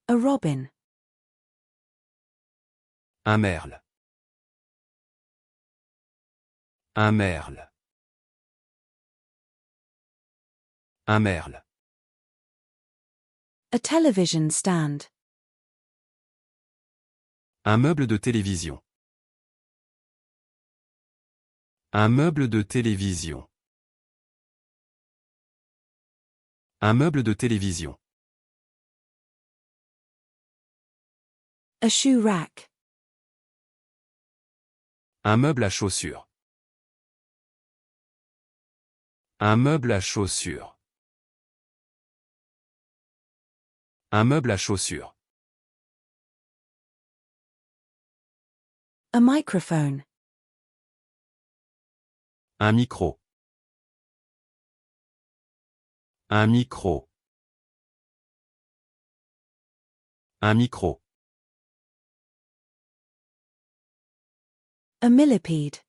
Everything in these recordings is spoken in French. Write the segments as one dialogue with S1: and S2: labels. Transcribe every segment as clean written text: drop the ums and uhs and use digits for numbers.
S1: A robin.
S2: Un merle. Un merle. Un merle.
S1: A television stand.
S2: Un meuble de télévision. Un meuble de télévision. Un meuble de télévision.
S1: A shoe rack.
S2: Un meuble à chaussures. Un meuble à chaussures. Un meuble à chaussures.
S1: A microphone.
S2: Un micro. Un micro. Un micro.
S1: A millipede.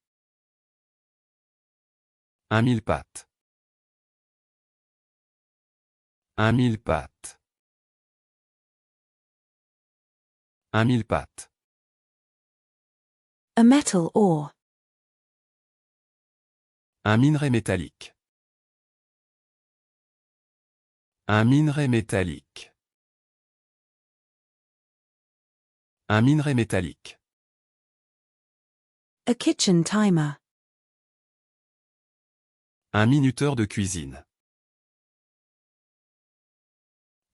S2: Un mille-pattes. Un mille-pattes. Un mille-pattes.
S1: A metal ore.
S2: Un minerai métallique. Un minerai métallique. Un minerai métallique.
S1: A kitchen timer.
S2: Un minuteur de cuisine.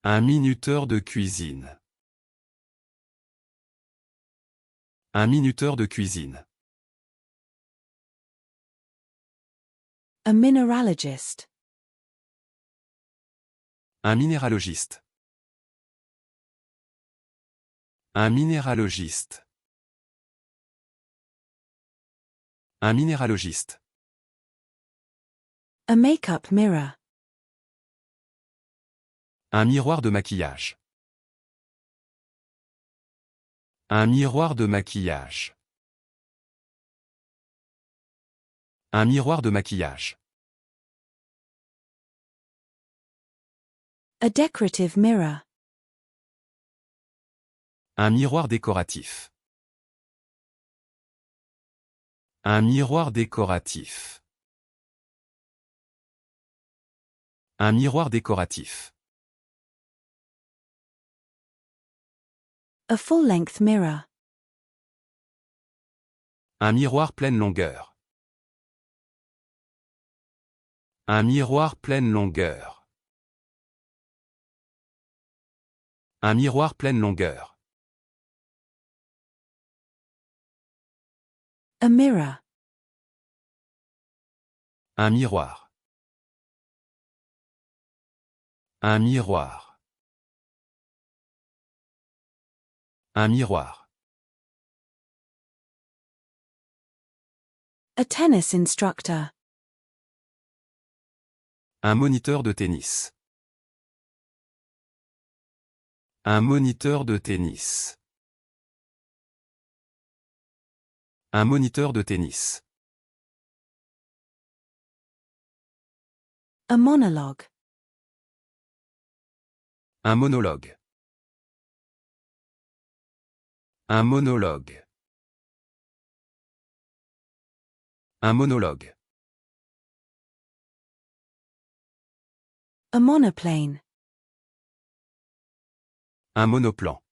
S2: Un minuteur de cuisine. Un minuteur de cuisine.
S1: A mineralogist.
S2: Un minéralogiste. Un minéralogiste. Un minéralogiste.
S1: A makeup mirror.
S2: Un miroir de maquillage. Un miroir de maquillage. Un miroir de maquillage.
S1: A decorative mirror.
S2: Un miroir décoratif. Un miroir décoratif. Un miroir décoratif.
S1: A full-length mirror.
S2: Un miroir pleine longueur. Un miroir pleine longueur. Un miroir pleine longueur.
S1: A mirror.
S2: Un miroir. Un miroir. Un miroir.
S1: A tennis instructor.
S2: Un moniteur de tennis. Un moniteur de tennis. Un moniteur de tennis.
S1: A monologue.
S2: Un monologue. Un monologue. Un monologue.
S1: A monoplane.
S2: Un monoplan.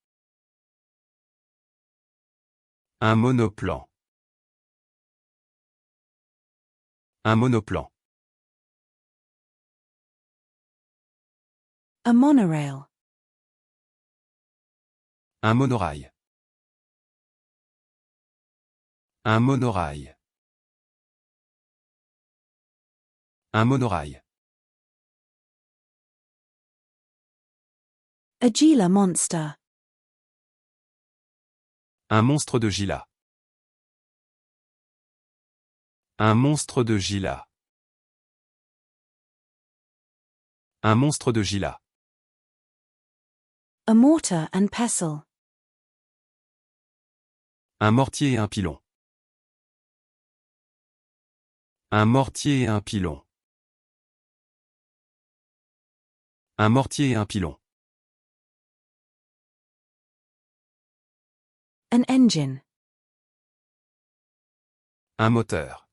S2: Un monoplan. Un monoplan.
S1: A monorail.
S2: Un monorail. Un monorail. Un monorail.
S1: A Gila monster.
S2: Un monstre de Gila. Un monstre de Gila. Un monstre de Gila.
S1: A mortar and pestle.
S2: Un mortier et un pilon. Un mortier et un pilon. Un mortier et un pilon.
S1: An engine.
S2: Un moteur.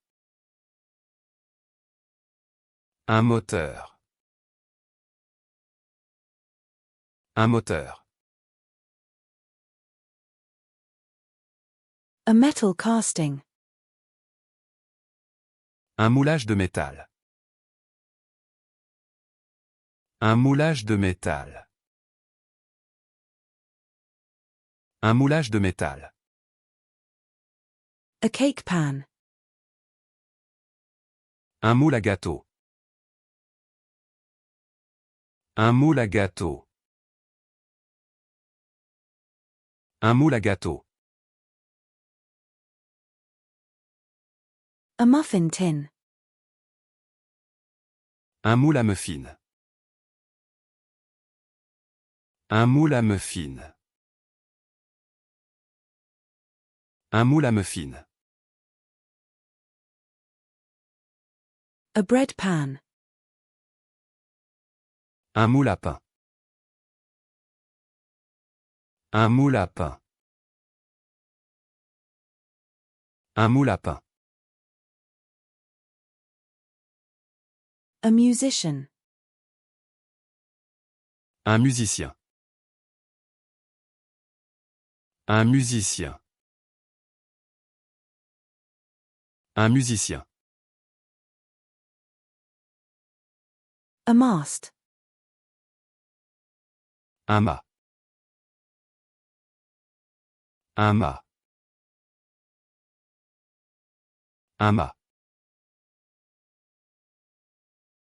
S2: Un moteur. Un moteur.
S1: A metal casting.
S2: Un moulage de métal. Un moulage de métal. Un moulage de métal.
S1: A cake pan.
S2: Un moule à gâteau. Un moule à gâteau. Un moule à gâteau.
S1: A muffin tin.
S2: Un moule à muffins. Un moule à muffins. Un moule à muffins.
S1: A bread pan.
S2: Un moule à pain. Un moule à pain. Un moule à pain.
S1: A musician.
S2: Un musicien. Un musicien. Un musicien.
S1: A mast.
S2: Un mât. Un mât. Un mât.